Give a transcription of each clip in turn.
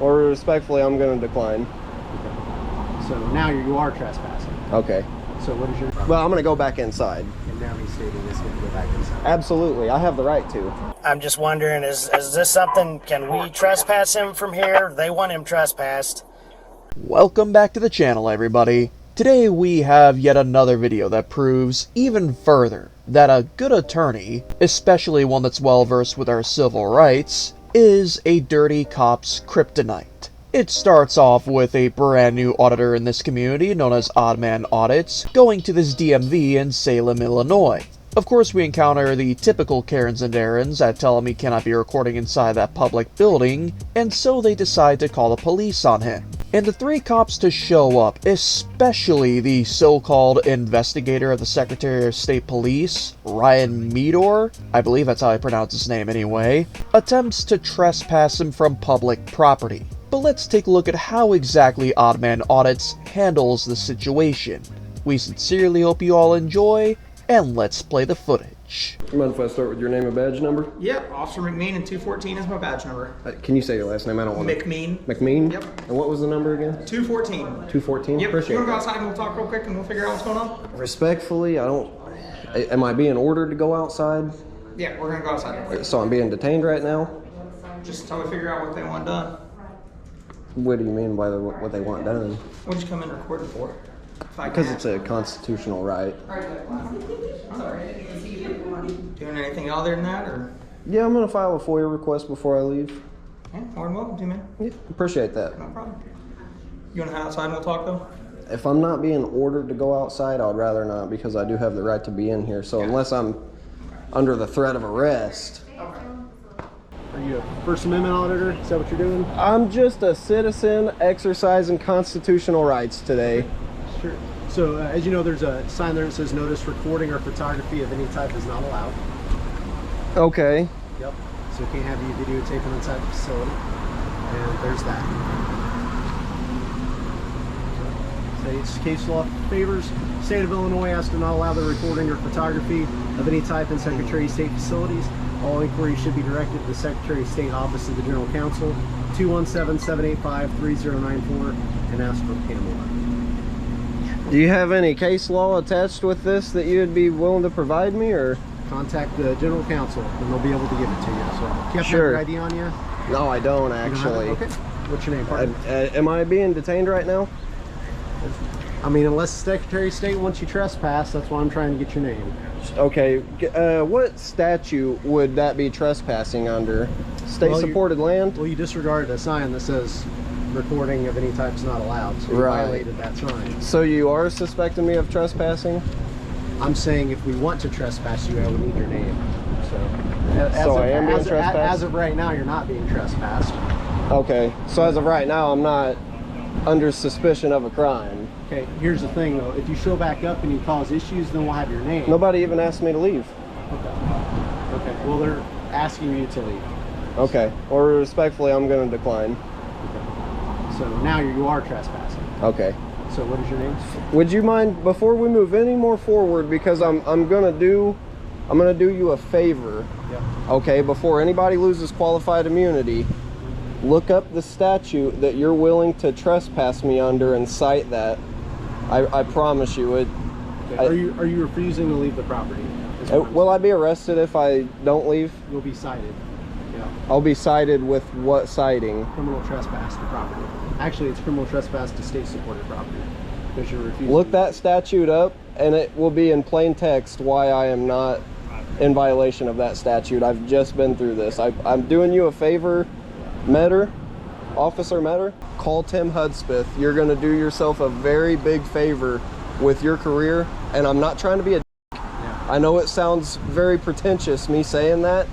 or respectfully, I'm going to decline. Okay. So now you are trespassing. Okay. So what is your problem? Well, I'm going to go back inside. And now he's stating he's going to go back inside. Absolutely. I have the right to. I'm just wondering, is this something, can we trespass him from here? They want him trespassed. Welcome back to the channel, everybody. Today we have yet another video that proves even further that a good attorney, especially one that's well versed with our civil rights, is a dirty cop's kryptonite. It starts off with a brand new auditor in this community known as Oddman Audit going to this DMV in Salem, Illinois. Of course, we encounter the typical Karens and Darrens that tell him he cannot be recording inside that public building, and so they decide to call the police on him. And the three cops to show up, especially the so-called investigator of the Secretary of State Police, Ryan Meador, I believe that's how I pronounce his name anyway, attempts to trespass him from public property. But let's take a look at how exactly Oddman Audits handles the situation. We sincerely hope you all enjoy, and let's play the footage. You mind if I start with your name and badge number? Yep, Officer McMean, and 214 is my badge number. Can you say your last name? I don't want to. McMean. McMean? Yep. And what was the number again? 214. 214? Yep, Appreciate you want to go that. outside and we'll talk real quick and we'll figure out what's going on? Respectfully, I don't... Am I being ordered to go outside? Yeah, we're going to go outside. So I'm being detained right now? Just until we figure out what they want done. What do you mean by what they want done? What'd you come in recording for? Because it's a constitutional right. Doing anything other than that, or? Yeah, I'm going to file a FOIA request before I leave. Yeah, more than welcome to, man. Yeah, appreciate that. No problem. You want to head outside and we'll talk, though? If I'm not being ordered to go outside, I'd rather not, because I do have the right to be in here. So unless I'm under the threat of arrest... Are you a First Amendment auditor? Is that what you're doing? I'm just a citizen exercising constitutional rights today. Sure. So as you know, there's a sign there that says notice recording or photography of any type is not allowed. Okay. Yep. So can't have you videotaping inside the facility. And there's that. State's case law favors state of Illinois has to not allow the recording or photography of any type in Secretary of State facilities. All inquiries should be directed to the Secretary of State Office of the General Counsel, 217-785-3094, and ask for Pamela. Do you have any case law attached with this that you'd be willing to provide me, or? Contact the General Counsel, and they'll be able to give it to you. So, do you have Sure. your ID on you? No, I don't You don't have actually. it? Okay. What's your name, partner? Am I being detained right now? I mean, unless the Secretary of State wants you trespass, that's why I'm trying to get your name. Okay. What statute would that be trespassing under? State-supported land? Well, you disregarded a sign that says recording of any type is not allowed, so you Right. violated that sign. So you are suspecting me of trespassing? I'm saying if we want to trespass you, I would need your name. So, I am being trespassed? as of right now, you're not being trespassed. Okay. So as of right now, I'm not under suspicion of a crime. Okay, here's the thing though. If you show back up and you cause issues, then we'll have your name. Nobody even asked me to leave. Okay, well, they're asking you to leave. Okay. Or respectfully, I'm going to decline. So now you are trespassing. Okay. So what is your name? Would you mind, before we move any more forward, because I'm gonna do you a favor. Yep. Okay, before anybody loses qualified immunity, look up the statute that you're willing to trespass me under and cite that. I promise you it. Okay. Are you refusing to leave the property? Will I be arrested if I don't leave? You'll be cited. Yeah. I'll be cited with what citing? Criminal trespass to property. Actually, it's criminal trespass to state-supported property because you're refusing. Look that statute up, and it will be in plain text why I am not in violation of that statute. I've just been through this. I'm doing you a favor, Metter, Officer Metter. Call Tim Hudspeth. You're going to do yourself a very big favor with your career, and I'm not trying to be a Yeah. I know it sounds very pretentious, me saying that.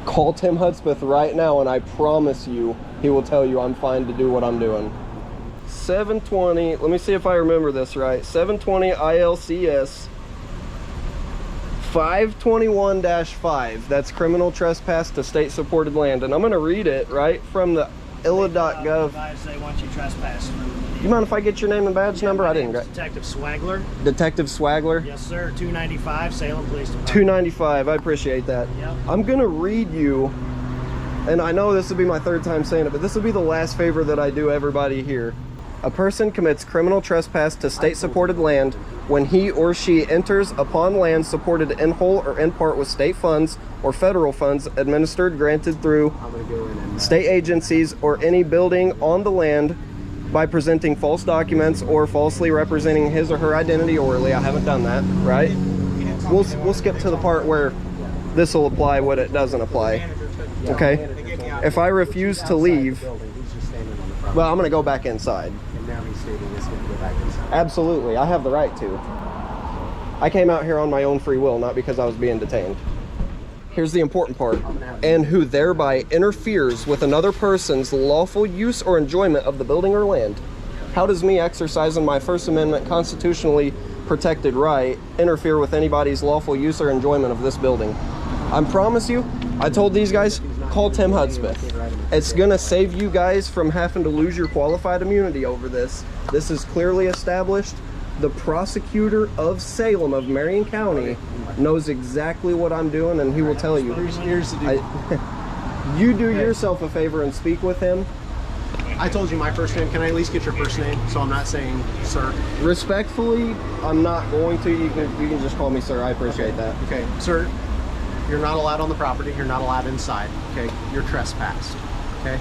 Call Tim Hudspeth right now, and I promise you, he will tell you I'm fine to do what I'm doing. 720, let me see if I remember this right. 720 ILCS 521-5. That's criminal trespass to state-supported land. And I'm going to read it right from the illa.gov. They want you trespassed. You mind if I get your name and badge number? I didn't. Detective Swagler. Detective Swagler? Yes, sir. 295 Salem Police Department. 295. I appreciate that. Yep. I'm going to read you and I know this will be my third time saying it, but this will be the last favor that I do everybody here. A person commits criminal trespass to state-supported land when he or she enters upon land supported in whole or in part with state funds or federal funds administered, granted through state agencies or any building on the land by presenting false documents or falsely representing his or her identity orally. I haven't done that, right? We'll skip to the part where this will apply, what it doesn't apply. Okay? If I refuse to leave, well, I'm going to go back inside. And now he's stating he's going to go back inside. Absolutely. I have the right to. I came out here on my own free will, not because I was being detained. Here's the important part. And who thereby interferes with another person's lawful use or enjoyment of the building or land. How does me exercising my First Amendment constitutionally protected right interfere with anybody's lawful use or enjoyment of this building? I promise you, I told these guys, call Tim Hudspeth. It's gonna save you guys from having to lose your qualified immunity over this. This is clearly established. The prosecutor of Salem of Marion County knows exactly what I'm doing, and he will tell you. Here's the deal. You do yourself a favor and speak with him. I told you my first name. Can I at least get your first name so I'm not saying sir? Respectfully, I'm not going to. You can just call me sir. I appreciate that. Okay, sir, you're not allowed on the property. You're not allowed inside. Okay, you're trespassed. Okay,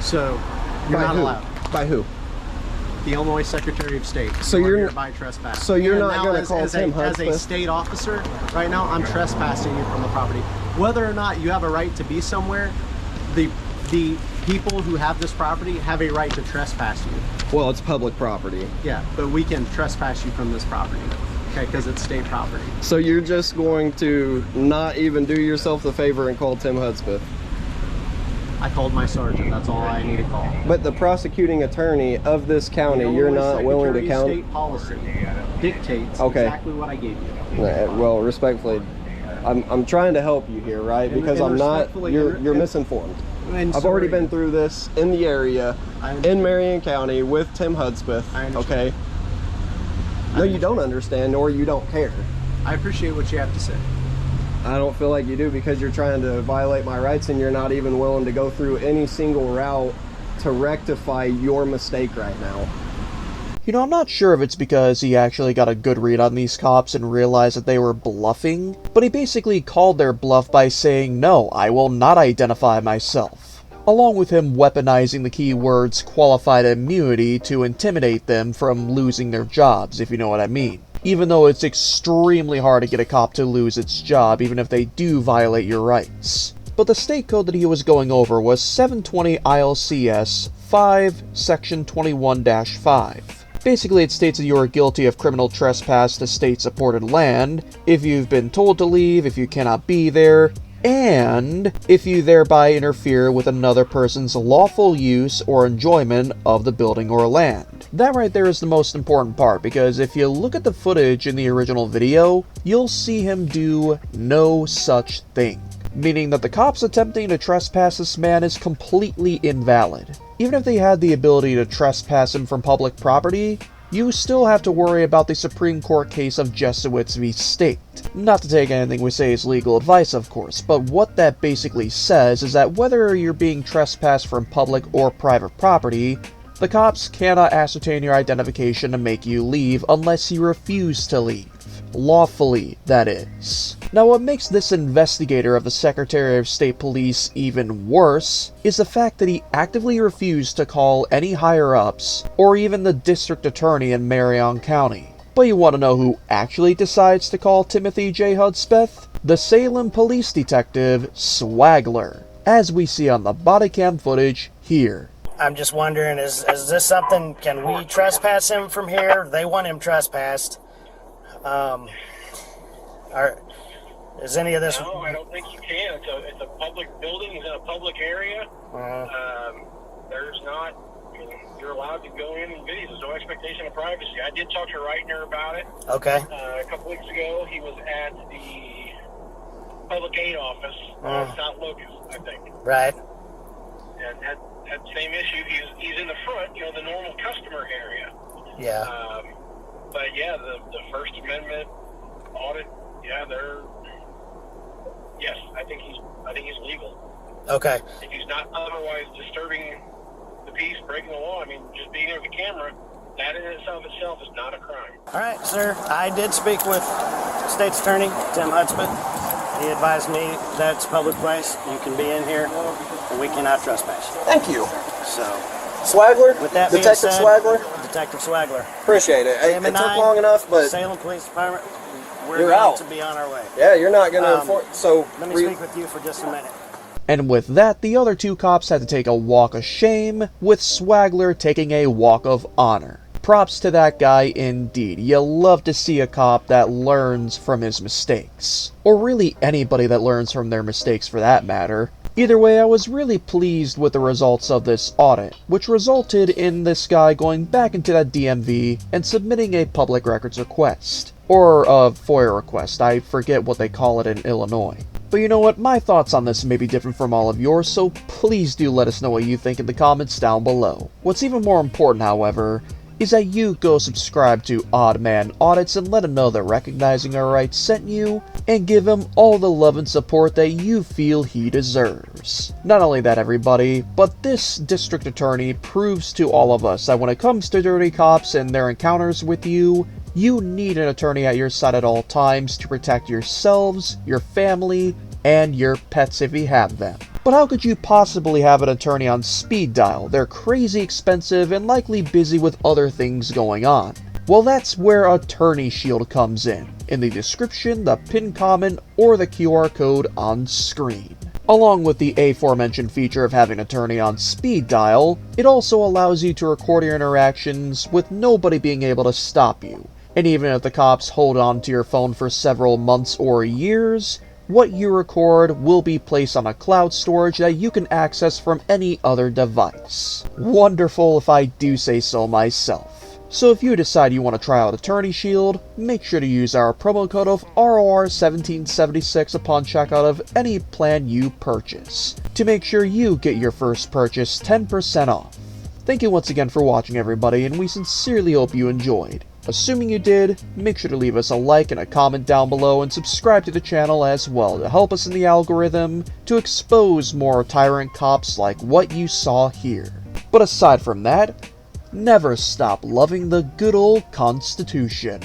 so you're not allowed. By who? The Illinois Secretary of State. So you're by trespass. So you're not going to call Tim Hudspeth? As a state officer, right now I'm trespassing you from the property. Whether or not you have a right to be somewhere, the people who have this property have a right to trespass you. Well, it's public property. Yeah, but we can trespass you from this property, okay, because it's state property. So you're just going to not even do yourself the favor and call Tim Hudspeth? I called my sergeant. That's all I need to call. But the prosecuting attorney of this county, you're not willing to count? State policy dictates exactly what I gave you. Well, respectfully, I'm trying to help you here, right? Because I'm not. You're misinformed. I've already been through this in the area, in Marion County, with Tim Hudspeth. Okay. No, you don't understand, or you don't care. I appreciate what you have to say. I don't feel like you do, because you're trying to violate my rights and you're not even willing to go through any single route to rectify your mistake right now. You know, I'm not sure if it's because he actually got a good read on these cops and realized that they were bluffing, but he basically called their bluff by saying, "No, I will not identify myself," along with him weaponizing the keywords qualified immunity to intimidate them from losing their jobs, if you know what I mean. Even though it's extremely hard to get a cop to lose its job, even if they do violate your rights. But the state code that he was going over was 720 ILCS 5, Section 21-5. Basically, it states that you are guilty of criminal trespass to state-supported land, if you've been told to leave, if you cannot be there, and if you thereby interfere with another person's lawful use or enjoyment of the building or land. That right there is the most important part, because if you look at the footage in the original video, you'll see him do no such thing. Meaning that the cops attempting to trespass this man is completely invalid. Even if they had the ability to trespass him from public property, you still have to worry about the Supreme Court case of Jesuits v. State. Not to take anything we say as legal advice, of course, but what that basically says is that whether you're being trespassed from public or private property, the cops cannot ascertain your identification to make you leave unless you refuse to leave. Lawfully, that is. Now, what makes this investigator of the Secretary of State Police even worse is the fact that he actively refused to call any higher-ups or even the district attorney in Marion County. But you want to know who actually decides to call Timothy J. Hudspeth? The Salem police detective, Swagler, as we see on the Bodycam footage here. I'm just wondering, is this something, can we trespass him from here? They want him trespassed. Is any of this? No, I don't think you can. It's a public building. He's in a public area. There's not. I mean, you're allowed to go in and video. There's no expectation of privacy. I did talk to Reitner about it. Okay. A couple weeks ago, he was at the public aid office, South Locust, I think. Right. And had the same issue. He's in the front, the normal customer area. Yeah. But yeah, the First Amendment audit. Yeah, yes, I think he's legal. Okay. If he's not otherwise disturbing the peace, breaking the law, I mean, just being there with the camera, that in itself is not a crime. All right, sir. I did speak with State's Attorney Tim Hudspeth. He advised me that's a public place. You can be in here, and we cannot trespass. Thank you. So, Swagler? with that being Detective said, Swagler? Detective Swagler. Appreciate it. Tim It and took I, long enough, but Salem Police Department, we're You're going out. to be on our way. yeah, you're not going to enforce. So, Let me speak with you for just a minute. And with that, the other two cops had to take a walk of shame, with Swagler taking a walk of honor. Props to that guy indeed. You love to see a cop that learns from his mistakes. Or really anybody that learns from their mistakes for that matter. Either way, I was really pleased with the results of this audit, which resulted in this guy going back into that DMV and submitting a public records request. Or a FOIA request, I forget what they call it in Illinois. But you know what, my thoughts on this may be different from all of yours, so please do let us know what you think in the comments down below. What's even more important, however, is that you go subscribe to Odd Man Audits and let him know that Recognizing Our Rights sent you, and give him all the love and support that you feel he deserves. Not only that, everybody, but this district attorney proves to all of us that when it comes to dirty cops and their encounters with you, you need an attorney at your side at all times to protect yourselves, your family, and your pets if you have them. But how could you possibly have an attorney on speed dial? They're crazy expensive and likely busy with other things going on. Well, that's where Attorney Shield comes in the description, the pinned comment, or the QR code on screen. Along with the aforementioned feature of having an attorney on speed dial, it also allows you to record your interactions with nobody being able to stop you. And even if the cops hold on to your phone for several months or years, what you record will be placed on a cloud storage that you can access from any other device. Wonderful if I do say so myself. So if you decide you want to try out Attorney Shield, make sure to use our promo code of ROR1776 upon checkout of any plan you purchase, to make sure you get your first purchase 10% off. Thank you once again for watching, everybody, and we sincerely hope you enjoyed. Assuming you did, make sure to leave us a like and a comment down below and subscribe to the channel as well to help us in the algorithm to expose more tyrant cops like what you saw here. But aside from that, never stop loving the good old Constitution.